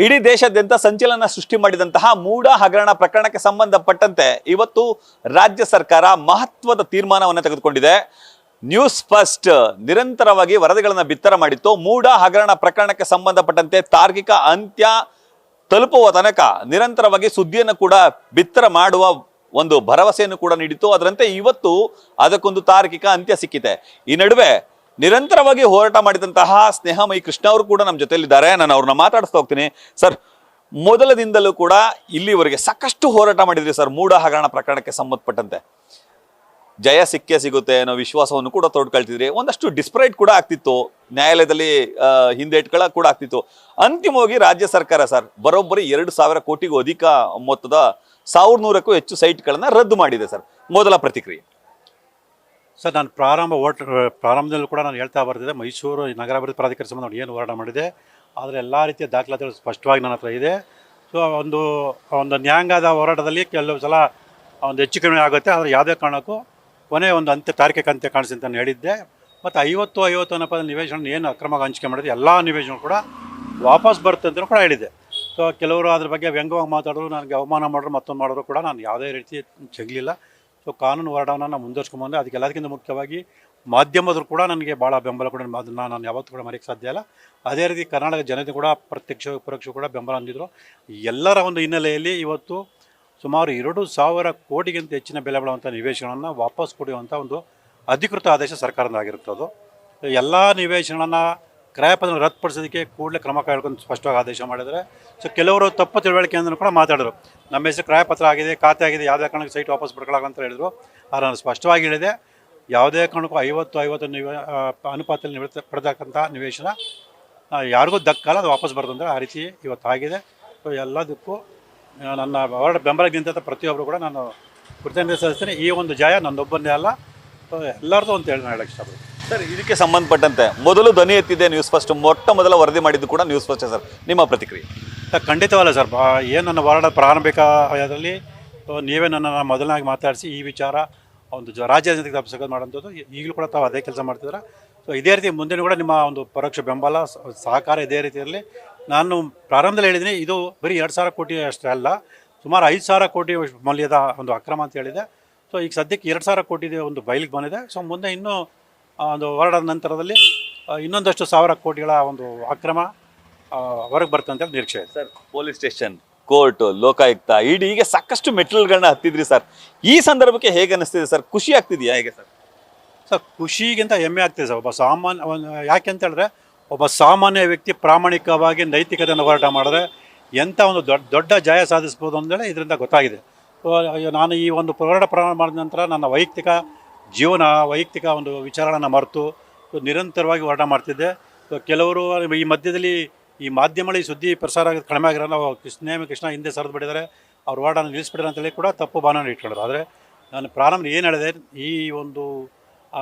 ಇಡೀ ದೇಶಾದ್ಯಂತ ಸಂಚಲನ ಸೃಷ್ಟಿ ಮಾಡಿದಂತಹ ಮೂಡ ಹಗರಣ ಪ್ರಕರಣಕ್ಕೆ ಸಂಬಂಧಪಟ್ಟಂತೆ ಇವತ್ತು ರಾಜ್ಯ ಸರ್ಕಾರ ಮಹತ್ವದ ತೀರ್ಮಾನವನ್ನು ತೆಗೆದುಕೊಂಡಿದೆ. ನ್ಯೂಸ್ ಫಸ್ಟ್ ನಿರಂತರವಾಗಿ ವರದಿಗಳನ್ನು ಬಿತ್ತರ ಮಾಡಿತ್ತು. ಮೂಡ ಹಗರಣ ಪ್ರಕರಣಕ್ಕೆ ಸಂಬಂಧಪಟ್ಟಂತೆ ತಾರ್ಕಿಕ ಅಂತ್ಯ ತಲುಪುವ ತನಕ ನಿರಂತರವಾಗಿ ಸುದ್ದಿಯನ್ನು ಕೂಡ ಬಿತ್ತರ ಮಾಡುವ ಒಂದು ಭರವಸೆಯನ್ನು ಕೂಡ ನೀಡಿತ್ತು. ಅದರಂತೆ ಇವತ್ತು ಅದಕ್ಕೊಂದು ತಾರ್ಕಿಕ ಅಂತ್ಯ ಸಿಕ್ಕಿದೆ. ಈ ನಡುವೆ ನಿರಂತರವಾಗಿ ಹೋರಾಟ ಮಾಡಿದಂತಹ ಸ್ನೇಹಮಯಿ ಕೃಷ್ಣ ಅವರು ಕೂಡ ನಮ್ಮ ಜೊತೆಯಲ್ಲಿದ್ದಾರೆ. ನಾನು ಅವ್ರನ್ನ ಮಾತಾಡಿಸ್ತಾ ಹೋಗ್ತೀನಿ. ಸರ್, ಮೊದಲದಿಂದಲೂ ಕೂಡ ಇಲ್ಲಿವರೆಗೆ ಸಾಕಷ್ಟು ಹೋರಾಟ ಮಾಡಿದ್ರಿ ಸರ್ ಮೂಡ ಹಗರಣ ಪ್ರಕರಣಕ್ಕೆ ಸಂಬಂಧಪಟ್ಟಂತೆ. ಜಯ ಸಿಕ್ಕೇ ಸಿಗುತ್ತೆ ಅನ್ನೋ ವಿಶ್ವಾಸವನ್ನು ಕೂಡ ತೋಡ್ಕೊಳ್ತಿದ್ರಿ. ಒಂದಷ್ಟು ಡಿಸ್ಪ್ರೈಟ್ ಕೂಡ ಆಗ್ತಿತ್ತು, ನ್ಯಾಯಾಲಯದಲ್ಲಿ ಹಿಂದೇಟ್ಗಳ ಕೂಡ ಆಗ್ತಿತ್ತು. ಅಂತಿಮವಾಗಿ ರಾಜ್ಯ ಸರ್ಕಾರ ಸರ್ ಬರೋಬ್ಬರಿ 2,000 ಕೋಟಿಗೂ ಅಧಿಕ ಮೊತ್ತದ 1,100ಕ್ಕೂ ಹೆಚ್ಚು ಸೈಟ್ಗಳನ್ನ ರದ್ದು ಮಾಡಿದೆ ಸರ್. ಮೊದಲ ಪ್ರತಿಕ್ರಿಯೆ ಸರ್, ನಾನು ಪ್ರಾರಂಭದಲ್ಲೂ ಕೂಡ ನಾನು ಹೇಳ್ತಾ ಬರ್ತಿದ್ದೆ, ಮೈಸೂರು ನಗರಾಭಿವೃದ್ಧಿ ಪ್ರಾಧಿಕಾರ ಸಂಬಂಧ ಏನು ಹೋರಾಟ ಮಾಡಿದೆ, ಆದರೆ ಎಲ್ಲ ರೀತಿಯ ದಾಖಲಾತಿಗಳು ಸ್ಪಷ್ಟವಾಗಿ ನನ್ನ ಹತ್ರ ಇದೆ. ಸೊ ಒಂದು ನ್ಯಾಯಾಂಗದ ಹೋರಾಟದಲ್ಲಿ ಕೆಲವು ಸಲ ಒಂದು ಹೆಚ್ಚು ಕಡಿಮೆ ಆಗುತ್ತೆ, ಆದರೆ ಯಾವುದೇ ಕಾರಣಕ್ಕೂ ಕೊನೆ ಒಂದು ತಾರ್ಕಿಕ ಅಂತ್ಯ ಕಾಣಿಸಿ ಅಂತ ಹೇಳಿದ್ದೆ. ಮತ್ತು 50 ಅನ್ನೋ ನಿವೇಶನ ಏನು ಅಕ್ರಮವಾಗಿ ಹಂಚಿಕೆ ಮಾಡಿದೆ ಎಲ್ಲ ನಿವೇಶನ ಕೂಡ ವಾಪಸ್ ಬರುತ್ತೆ ಅಂತ ಕೂಡ ಹೇಳಿದೆ. ಸೊ ಕೆಲವರು ಅದ್ರ ಬಗ್ಗೆ ವ್ಯಂಗ್ಯವಾಗಿ ಮಾತಾಡೋರು, ನನಗೆ ಅವಮಾನ ಮಾಡೋರು, ಮತ್ತೊಂದು ಮಾಡೋರು ಕೂಡ ನಾನು ಯಾವುದೇ ರೀತಿ ಜಗಲಿಲ್ಲ. ಸೊ ಕಾನೂನು ಹೋರಾಟವನ್ನು ನಾನು ಮುಂದುವರ್ಸ್ಕೊಂಡ್ಬಂದೆ. ಅದಕ್ಕೆ ಎಲ್ಲದಕ್ಕಿಂತ ಮುಖ್ಯವಾಗಿ ಮಾಧ್ಯಮದ್ರು ಕೂಡ ನನಗೆ ಭಾಳ ಬೆಂಬಲ ಕೂಡ, ಅದನ್ನು ನಾನು ಯಾವತ್ತೂ ಕೂಡ ಮರೆಯೋಕ್ಕೆ ಸಾಧ್ಯ ಇಲ್ಲ. ಅದೇ ರೀತಿ ಕರ್ನಾಟಕ ಜನತೆ ಕೂಡ ಪ್ರತ್ಯಕ್ಷ ಪರೋಕ್ಷ ಕೂಡ ಬೆಂಬಲ ಹೊಂದಿದ್ರು. ಎಲ್ಲರ ಒಂದು ಹಿನ್ನೆಲೆಯಲ್ಲಿ ಇವತ್ತು ಸುಮಾರು 2,000 ಕೋಟಿಗಿಂತ ಹೆಚ್ಚಿನ ಬೆಲೆ ಬಾಳುವಂಥ ನಿವೇಶನವನ್ನು ವಾಪಸ್ ಕೊಡುವಂಥ ಒಂದು ಅಧಿಕೃತ ಆದೇಶ ಸರ್ಕಾರದಾಗಿರುತ್ತದು. ಎಲ್ಲ ನಿವೇಶನವನ್ನು ಕ್ರಯಪತ್ರ ರದ್ದುಪಡಿಸೋದಕ್ಕೆ ಕೂಡಲೇ ಕ್ರಮ ಕೈಗೊಳ್ಕೊಂಡು ಸ್ಪಷ್ಟವಾಗಿ ಆದೇಶ ಮಾಡಿದರೆ. ಸೊ ಕೆಲವರು ತಪ್ಪು ತಿಳುವಳಿಕೆಯನ್ನು ಕೂಡ ಮಾತಾಡಿದ್ರು. ನಮ್ಮ ಹೆಸರು ಕ್ರಯಪತ್ರ ಆಗಿದೆ, ಖಾತೆ ಆಗಿದೆ, ಯಾವುದೇ ಕಾರಣಕ್ಕೆ ಸೈಟ್ ವಾಪಸ್ ಪಡ್ಕೊಳ್ಳೋಣ ಅಂತ ಹೇಳಿದರು. ಆದರೆ ನಾನು ಸ್ಪಷ್ಟವಾಗಿ ಹೇಳಿದೆ, ಯಾವುದೇ ಕಾರಣಕ್ಕೂ 50 ಅನುಪಾತದಲ್ಲಿ ಪಡೆದಕ್ಕಂಥ ನಿವೇಶನ ಯಾರಿಗೂ ದಕ್ಕಲ್ಲ, ಅದು ವಾಪಸ್ ಬರ್ತಂದರೆ ಆ ರೀತಿ ಇವತ್ತಾಗಿದೆ. ಸೊ ಎಲ್ಲದಕ್ಕೂ ನನ್ನ ಹೊರಡ ಬೆಂಬಲಕ್ಕೆ ನಿಂತ ಪ್ರತಿಯೊಬ್ಬರು ಕೂಡ ನಾನು ಕೃತಜ್ಞತೆ ಸಲ್ಲಿಸ್ತೀನಿ. ಈ ಒಂದು ಜಯ ನನ್ನೊಬ್ಬನೇ ಅಲ್ಲ, ಎಲ್ಲರದು ಅಂತ ಹೇಳಿ ನಾನು ಹೇಳಕ್ಕೆ ಇಷ್ಟಪಡ್ತೀನಿ. ಸರ್, ಇದಕ್ಕೆ ಸಂಬಂಧಪಟ್ಟಂತೆ ಮೊದಲು ಧ್ವನಿ ಎತ್ತಿದೆ ನ್ಯೂಸ್ ಫಸ್ಟ್, ಮೊದಲ ವರದಿ ಮಾಡಿದ್ದು ಕೂಡ ನ್ಯೂಸ್ ಫಸ್ಟ್ ಸರ್. ನಿಮ್ಮ ಪ್ರತಿಕ್ರಿಯೆ? ಖಂಡಿತವಲ್ಲ ಸರ್, ಏನು ನನ್ನ ಹೋರಾಟ ಪ್ರಾರಂಭಿಕ ಅದರಲ್ಲಿ ನೀವೇ ನನ್ನನ್ನು ಮೊದಲನಾಗಿ ಮಾತಾಡಿಸಿ ಈ ವಿಚಾರ ಒಂದು ರಾಜ್ಯ ಜನತೆಗೆ ತಪ್ಪಿಸೋದು ಮಾಡೋಂಥದ್ದು. ಈಗಲೂ ಕೂಡ ತಾವು ಅದೇ ಕೆಲಸ ಮಾಡ್ತಿದ್ದಾರೆ. ಸೊ ಇದೇ ರೀತಿ ಮುಂದಿನ ಕೂಡ ನಿಮ್ಮ ಒಂದು ಪರೋಕ್ಷ ಬೆಂಬಲ ಸಹಕಾರ ಇದೇ ರೀತಿಯಲ್ಲಿ. ನಾನು ಪ್ರಾರಂಭದಲ್ಲಿ ಹೇಳಿದ್ದೀನಿ, ಇದು ಬರೀ 2,000 ಕೋಟಿ ಅಷ್ಟೇ ಅಲ್ಲ, ಸುಮಾರು 5,000 ಕೋಟಿ ಮೌಲ್ಯದ ಒಂದು ಅಕ್ರಮ ಅಂತ ಹೇಳಿದೆ. ಸೊ ಈಗ ಸದ್ಯಕ್ಕೆ 2,000 ಕೋಟಿದೆ ಒಂದು ಬಯಲಿಗೆ ಬಂದಿದೆ. ಸೊ ಮುಂದೆ ಇನ್ನೂ ಒಂದು ಹೋರಾಟದ ನಂತರದಲ್ಲಿ ಇನ್ನೊಂದಷ್ಟು 1,000 ಕೋಟಿಗಳ ಒಂದು ಅಕ್ರಮ ಹೊರಗೆ ಬರ್ತಂತ ನಿರೀಕ್ಷೆ ಇದೆ sir. Police station, court, Lokayukta, ED ಹೀಗೆ ಸಾಕಷ್ಟು ಮೆಟೀರಿಯಲ್ಗಳನ್ನ ಹತ್ತಿದ್ರಿ ಸರ್. ಈ ಸಂದರ್ಭಕ್ಕೆ ಹೇಗೆ ಅನಿಸ್ತಿದೆ ಸರ್? ಖುಷಿ ಆಗ್ತಿದೆಯಾ ಹೇಗೆ ಸರ್? ಸರ್, ಖುಷಿಗಿಂತ ಹೆಮ್ಮೆ ಆಗ್ತಿದೆ ಸರ್. ಯಾಕೆ ಅಂತ ಹೇಳಿದ್ರೆ, ಒಬ್ಬ ಸಾಮಾನ್ಯ ವ್ಯಕ್ತಿ ಪ್ರಾಮಾಣಿಕವಾಗಿ ನೈತಿಕತೆಯನ್ನು ಹೋರಾಟ ಮಾಡಿದ್ರೆ ಎಂಥ ಒಂದು ದೊಡ್ಡ ಜಯ ಸಾಧಿಸ್ಬೋದು ಅಂತೇಳಿ ಇದರಿಂದ ಗೊತ್ತಾಗಿದೆ. ನಾನು ಈ ಒಂದು ಹೋರಾಟ ಪ್ರಾರಂಭ ಮಾಡಿದ ನಂತರ ನನ್ನ ವೈಯಕ್ತಿಕ ಜೀವನ, ವೈಯಕ್ತಿಕ ಒಂದು ವಿಚಾರಗಳನ್ನು ಮರೆತು ನಿರಂತರವಾಗಿ ಹೋರಾಟ ಮಾಡ್ತಿದ್ದೆ. ಕೆಲವರು ಈ ಮಧ್ಯದಲ್ಲಿ ಈ ಮಾಧ್ಯಮದಲ್ಲಿ ಸುದ್ದಿ ಪ್ರಸಾರ ಆಗೋದು ಕಡಿಮೆ ಆಗಿರೋಲ್ಲ, ಕೃಷ್ಣ ಹಿಂದೆ ಸರಿದು ಬಿಟ್ಟಿದ್ದಾರೆ, ಅವ್ರ ಹೋರಾಟನ ನಿಲ್ಲಿಸ್ಬಿಟ್ಟಿದ್ದಾರೆ ಅಂತೇಳಿ ಕೂಡ ತಪ್ಪು ಭಾವನೆ ಇಟ್ಕೊಂಡ್ರು. ಆದರೆ ನಾನು ಪ್ರಾರಂಭ ಏನು ಹೇಳಿದೆ, ಈ ಒಂದು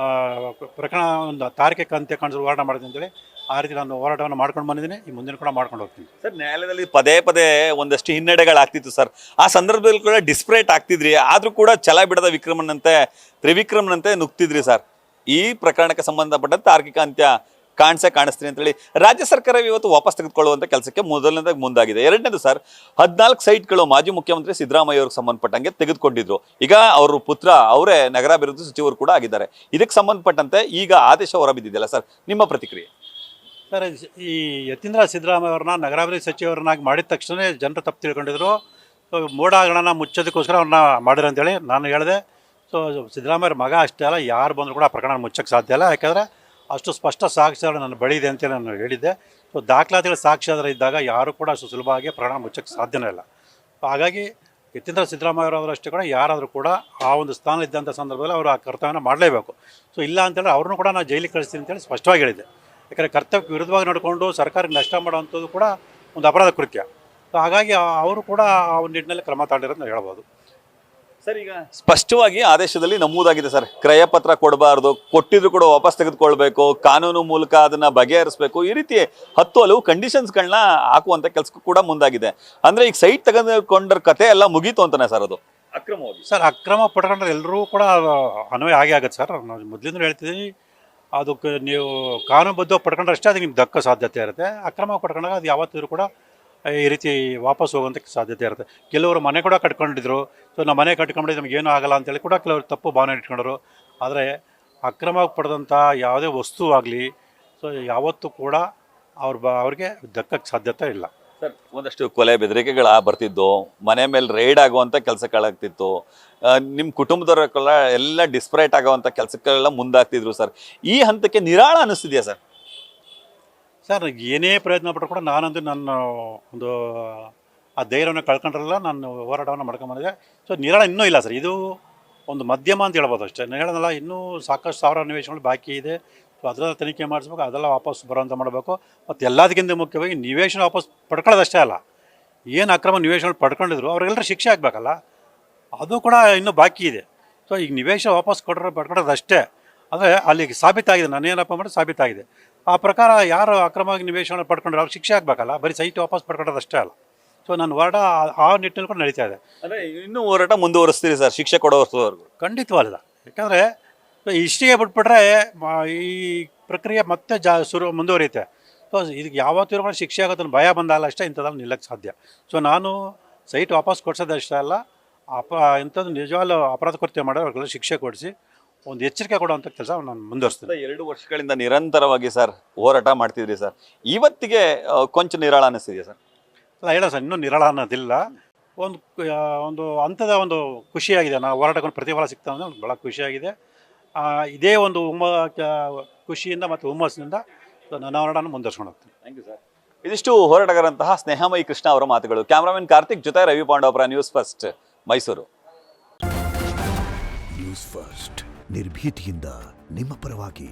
ಪ್ರಕರಣ ಒಂದು ತಾರ್ಕಿಕ ಅಂತ್ಯ ಕಾಣಿಸಲು ಹೋರಾಟ ಮಾಡಿದೆ ಅಂತೇಳಿ ಆ ರೀತಿ ನಾನು ಹೋರಾಟವನ್ನು ಮಾಡ್ಕೊಂಡು ಬಂದಿದ್ದೀನಿ. ಈ ಮುಂದಿನ ಕೂಡ ಮಾಡ್ಕೊಂಡು ಹೋಗ್ತೀನಿ ಸರ್. ನ್ಯಾಯಾಲಯದಲ್ಲಿ ಪದೇ ಒಂದಷ್ಟು ಹಿನ್ನಡೆಗಳಾಗ್ತಿತ್ತು ಸರ್. ಆ ಸಂದರ್ಭದಲ್ಲಿ ಕೂಡ ಡಿಸ್ಪ್ರೇಟ್ ಆಗ್ತಿದ್ರಿ, ಆದರೂ ಕೂಡ ಛಲ ಬಿಡದ ತ್ರಿವಿಕ್ರಮನಂತೆ ನುಗ್ತಿದ್ರಿ ಸರ್. ಈ ಪ್ರಕರಣಕ್ಕೆ ಸಂಬಂಧಪಟ್ಟಂತೆ ತಾರ್ಕಿಕ ಅಂತ್ಯ ಕಾಣಿಸ್ತೀನಿ ಅಂತೇಳಿ ರಾಜ್ಯ ಸರ್ಕಾರ ಇವತ್ತು ವಾಪಸ್ ತೆಗೆದುಕೊಳ್ಳುವಂಥ ಕೆಲಸಕ್ಕೆ ಮೊದಲನೇದಾಗಿ ಮುಂದಾಗಿದೆ. ಎರಡನೇದು ಸರ್, 14 ಸೈಟ್ಗಳು ಮಾಜಿ ಮುಖ್ಯಮಂತ್ರಿ ಸಿದ್ದರಾಮಯ್ಯ ಅವ್ರಿಗೆ ಸಂಬಂಧಪಟ್ಟಂಗೆ ತೆಗೆದುಕೊಂಡಿದ್ರು. ಈಗ ಅವ್ರ ಪುತ್ರ ಅವರೇ ನಗರಾಭಿವೃದ್ಧಿ ಸಚಿವರು ಕೂಡ ಆಗಿದ್ದಾರೆ. ಇದಕ್ಕೆ ಸಂಬಂಧಪಟ್ಟಂತೆ ಈಗ ಆದೇಶ ಹೊರಬಿದ್ದಿದೆಯಲ್ಲ ಸರ್, ನಿಮ್ಮ ಪ್ರತಿಕ್ರಿಯೆ? ಸರ್, ಈ ಯತೀಂದ್ರ ಸಿದ್ದರಾಮಯ್ಯ ಅವ್ರನ್ನ ನಗರಾಭಿವೃದ್ಧಿ ಸಚಿವರನ್ನಾಗಿ ಮಾಡಿದ ತಕ್ಷಣ ಜನರು ತಪ್ಪು ತಿಳ್ಕೊಂಡಿದ್ರು. ಮೂಡ ಹಗರಣ ಮುಚ್ಚೋದಕ್ಕೋಸ್ಕರ ಅವ್ರನ್ನ ಮಾಡಿದ್ರು ಅಂತೇಳಿ ನಾನು ಹೇಳಿದೆ. ಸೊ ಸಿದ್ದರಾಮಯ್ಯವ್ರ ಮಗ ಅಷ್ಟೇ ಅಲ್ಲ, ಯಾರು ಬಂದರೂ ಕೂಡ ಪ್ರಕರಣ ಮುಚ್ಚೋಕ್ಕೆ ಸಾಧ್ಯ ಇಲ್ಲ. ಯಾಕಂದರೆ ಅಷ್ಟು ಸ್ಪಷ್ಟ ಸಾಕ್ಷ್ಯಾಧಾರ ನನ್ನ ಬಳಿ ಇದೆ ಅಂತೇಳಿ ನಾನು ಹೇಳಿದ್ದೆ. ಸೊ ದಾಖಲಾತಿಗಳ ಸಾಕ್ಷ್ಯಾಧಾರ ಇದ್ದಾಗ ಯಾರು ಕೂಡ ಅಷ್ಟು ಸುಲಭವಾಗಿ ಪ್ರಕರಣ ಮುಚ್ಚೋಕ್ಕೆ ಸಾಧ್ಯನೇ ಇಲ್ಲ. ಹಾಗಾಗಿ ಯತೀಂದ್ರ ಸಿದ್ದರಾಮಯ್ಯರವರು ಅಷ್ಟೇ ಕೂಡ ಯಾರಾದರೂ ಕೂಡ ಆ ಒಂದು ಸ್ಥಾನ ಇದ್ದಂಥ ಸಂದರ್ಭದಲ್ಲಿ ಅವರು ಆ ಕರ್ತವ್ಯನ ಮಾಡಲೇಬೇಕು. ಸೊ ಇಲ್ಲ ಅಂತೇಳಿ ಅವ್ರನ್ನೂ ಕೂಡ ನಾನು ಜೈಲಿಗೆ ಕಳಿಸ್ತೀನಿ ಅಂತೇಳಿ ಸ್ಪಷ್ಟವಾಗಿ ಹೇಳಿದ್ದೆ. ಯಾಕಂದರೆ ಕರ್ತವ್ಯಕ್ಕೆ ವಿರುದ್ಧವಾಗಿ ನಡ್ಕೊಂಡು ಸರ್ಕಾರಕ್ಕೆ ನಷ್ಟ ಮಾಡೋವಂಥದ್ದು ಕೂಡ ಒಂದು ಅಪರಾಧ ಕೃತ್ಯ. ಸೊ ಹಾಗಾಗಿ ಅವರು ಕೂಡ ಆ ಒಂದು ನಿಟ್ಟಿನಲ್ಲಿ ಕ್ರಮ ತಗೊಂಡಿರೋದು ಹೇಳ್ಬೋದು ಸರ್. ಈಗ ಸ್ಪಷ್ಟವಾಗಿ ಆದೇಶದಲ್ಲಿ ನಮೂದಾಗಿದೆ ಸರ್, ಕ್ರಯಪತ್ರ ಕೊಡಬಾರ್ದು, ಕೊಟ್ಟಿದ್ರು ಕೂಡ ವಾಪಸ್ ತೆಗೆದುಕೊಳ್ಬೇಕು, ಕಾನೂನು ಮೂಲಕ ಅದನ್ನ ಬಗೆಹರಿಸಬೇಕು, ಈ ರೀತಿ 10 ಹಲವು ಕಂಡೀಷನ್ಸ್ಗಳನ್ನ ಹಾಕುವಂತ ಕೆಲಸಕ್ಕೂ ಕೂಡ ಮುಂದಾಗಿದೆ. ಅಂದ್ರೆ ಈಗ ಸೈಟ್ ತೆಗೆದುಕೊಂಡ್ರ ಕತೆ ಎಲ್ಲ ಮುಗೀತು ಅಂತಾನೆ ಸರ್? ಅದು ಅಕ್ರಮವಾಗಿ ಸರ್, ಅಕ್ರಮ ಪಡ್ಕೊಂಡ್ರೆ ಎಲ್ಲರೂ ಕೂಡ ಅನ್ವಯ ಆಗೇ ಆಗುತ್ತೆ ಸರ್. ನಾವು ಮೊದಲಿಂದ ಹೇಳ್ತಿದ್ದೀವಿ, ಅದಕ್ಕೆ ನೀವು ಕಾನೂನುಬದ್ಧ ಪಡ್ಕೊಂಡ್ರೆ ಅಷ್ಟೇ ಅದಕ್ಕೆ ನಿಮ್ಗೆ ದಕ್ಕ ಸಾಧ್ಯತೆ ಇರುತ್ತೆ. ಅಕ್ರಮ ಪಡ್ಕೊಂಡಾಗ ಅದು ಯಾವತ್ತಿದ್ರು ಕೂಡ ಈ ರೀತಿ ವಾಪಸ್ ಹೋಗುವಂಥ ಸಾಧ್ಯತೆ ಇರುತ್ತೆ. ಕೆಲವರು ಮನೆ ಕೂಡ ಕಟ್ಕೊಂಡಿದ್ರು. ಸೊ ನಮ್ಮ ಮನೆ ಕಟ್ಕೊಂಡ್ರೆ ನಮಗೇನು ಆಗಲ್ಲ ಅಂತೇಳಿ ಕೂಡ ಕೆಲವರು ತಪ್ಪು ಭಾವನೆ ಇಟ್ಕೊಂಡರು. ಆದರೆ ಅಕ್ರಮವಾಗಿ ಪಡೆದಂಥ ಯಾವುದೇ ವಸ್ತು ಆಗಲಿ ಸೊ ಯಾವತ್ತೂ ಕೂಡ ಅವ್ರಿಗೆ ದಕ್ಕಕ್ಕೆ ಸಾಧ್ಯತೆ ಇಲ್ಲ. ಸರ್, ಒಂದಷ್ಟು ಕೊಲೆ ಬೆದರಿಕೆಗಳ ಬರ್ತಿದ್ದು, ಮನೆ ಮೇಲೆ ರೈಡ್ ಆಗುವಂಥ ಕೆಲಸಗಳಾಗ್ತಿತ್ತು, ನಿಮ್ಮ ಕುಟುಂಬದವರೆಲ್ಲ ಎಲ್ಲ ಡಿಸ್ಪ್ರೇಟ್ ಆಗುವಂಥ ಕೆಲಸಕ್ಕೆಲ್ಲ ಮುಂದಾಗ್ತಿದ್ರು ಸರ್. ಈ ಹಂತಕ್ಕೆ ನಿರಾಳ ಅನ್ನಿಸ್ತಿದೆಯಾ ಸರ್? ಸರ್, ಏನೇ ಪ್ರಯತ್ನ ಪಟ್ಟರು ಕೂಡ ನಾನಂತೂ ನನ್ನ ಒಂದು ಆ ಧೈರ್ಯವನ್ನು ಕಳ್ಕೊಂಡ್ರಲ್ಲ ನಾನು ಹೋರಾಟವನ್ನು ಮಾಡ್ಕೊಂಬಂದಿದೆ. ಸೊ ನಿರಾಳ ಇನ್ನೂ ಇಲ್ಲ ಸರ್. ಇದು ಒಂದು ಮಧ್ಯಮ ಅಂತ ಹೇಳ್ಬೋದು ಅಷ್ಟೇ. ನಾನು ಹೇಳೋದಲ್ಲ, ಇನ್ನೂ ಸಾಕಷ್ಟು ಸಾವಿರ ನಿವೇಶನಗಳು ಬಾಕಿ ಇದೆ. ಸೊ ಅದೆಲ್ಲ ತನಿಖೆ ಮಾಡಿಸ್ಬೇಕು, ಅದೆಲ್ಲ ವಾಪಸ್ ಬರೋಂಥ ಮಾಡಬೇಕು. ಮತ್ತು ಎಲ್ಲದಕ್ಕಿಂತ ಮುಖ್ಯವಾಗಿ ನಿವೇಶನ ವಾಪಸ್ ಪಡ್ಕೊಳ್ಳೋದಷ್ಟೇ ಅಲ್ಲ, ಏನು ಅಕ್ರಮ ನಿವೇಶನಗಳು ಪಡ್ಕೊಂಡಿದ್ರು ಅವ್ರಿಗೆಲ್ಲರೂ ಶಿಕ್ಷೆ ಆಗಬೇಕಲ್ಲ, ಅದು ಕೂಡ ಇನ್ನೂ ಬಾಕಿ ಇದೆ. ಸೊ ಈಗ ನಿವೇಶನ ವಾಪಸ್ ಪಡ್ಕೊಳ್ಳೋದಷ್ಟೇ. ಅಂದರೆ ಅಲ್ಲಿಗೆ ಸಾಬೀತಾಗಿದೆ, ನಾನೇನಪ್ಪ ಮಾಡಿ ಸಾಬೀತಾಗಿದೆ. ಆ ಪ್ರಕಾರ ಯಾರು ಅಕ್ರಮವಾಗಿ ನಿವೇಶನ ಪಡ್ಕೊಂಡ್ರೆ ಅವ್ರಿಗೆ ಶಿಕ್ಷೆ ಆಗಬೇಕಲ್ಲ, ಬರೀ ಸೈಟ್ ವಾಪಸ್ ಪಡ್ಕೊಳ್ಳೋದಷ್ಟೇ ಅಲ್ಲ. ಸೊ ನನ್ನ ಹೋರಾಟ ಆ ನಿಟ್ಟಿನಲ್ಲಿ ಕೂಡ ನಡೀತಾ ಇದೆ. ಅಂದರೆ ಇನ್ನೂ ಹೋರಾಟ ಮುಂದುವರಿಸ್ತೀರಿ ಸರ್ ಶಿಕ್ಷೆ ಕೊಡೋವರೆಗೂ? ಖಂಡಿತವಲ್ಲ. ಯಾಕಂದರೆ ಇಷ್ಟಿಗೆ ಬಿಟ್ಬಿಟ್ರೆ ಈ ಪ್ರಕ್ರಿಯೆ ಮತ್ತೆ ಮುಂದುವರಿಯುತ್ತೆ. ಸೊ ಇದಕ್ಕೆ ಯಾವತ್ತೂ ಕೂಡ ಶಿಕ್ಷೆ ಆಗೋದನ್ನು ಭಯ ಬಂದಾಗಲ್ಲ ಅಷ್ಟೇ ಇಂಥದ್ರಲ್ಲಿ ನಿಲ್ಲಕ್ಕೆ ಸಾಧ್ಯ. ಸೊ ನಾನು ಸೈಟ್ ವಾಪಸ್ ಕೊಡಿಸೋದಷ್ಟೇ ಅಲ್ಲ, ಇಂಥದ್ದು ನಿಜವಾಗ್ಲೂ ಅಪರಾಧ ಕೃತ್ಯ ಮಾಡೋರು ಅವ್ರಿಗೆಲ್ಲ ಶಿಕ್ಷೆ ಕೊಡಿಸಿ ಒಂದು ಎಚ್ಚರಿಕೆ ಕೊಡುವಂಥ ಕೆಲಸ ನಾನು ಮುಂದುವರಿಸ್ತೀನಿ. 2 ವರ್ಷಗಳಿಂದ ನಿರಂತರವಾಗಿ ಸರ್ ಹೋರಾಟ ಮಾಡ್ತಿದ್ರಿ ಸರ್, ಇವತ್ತಿಗೆ ಕೊಂಚ ನಿರಾಳ ಅನ್ನಿಸ್ತಿದೆಯಾ ಸರ್? ಅಲ್ಲ, ಹೇಳೋ ಸರ್, ಇನ್ನೂ ನಿರಾಳ ಅನ್ನೋದಿಲ್ಲ. ಒಂದು ಹಂತದ ಒಂದು ಖುಷಿಯಾಗಿದೆ. ನಾವು ಹೋರಾಟಕ್ಕೆ ಪ್ರತಿಫಲ ಸಿಗ್ತಾ ಅಂದರೆ ಭಾಳ ಖುಷಿಯಾಗಿದೆ. ಇದೇ ಒಂದು ಖುಷಿಯಿಂದ ಮತ್ತು ಹುಮ್ಮಸ್ಸಿನಿಂದ ನನ್ನ ಹೋರಾಟನ ಮುಂದುವರ್ಸ್ಕೊಂಡು ಹೋಗ್ತೀನಿ. Thank you sir. ಇದಿಷ್ಟು ಹೋರಾಟಗಾರಂತಹ ಸ್ನೇಹಮಯಿ ಕೃಷ್ಣ ಅವರ ಮಾತುಗಳು. ಕ್ಯಾಮ್ರಾಮನ್ ಕಾರ್ತಿಕ್ ಜೊತೆ Ravi Pandavapura, news first, Mysuru. News first ನಿರ್ಭೀತಿಯಿಂದ ನಿಮ್ಮ ಪರವಾಗಿ.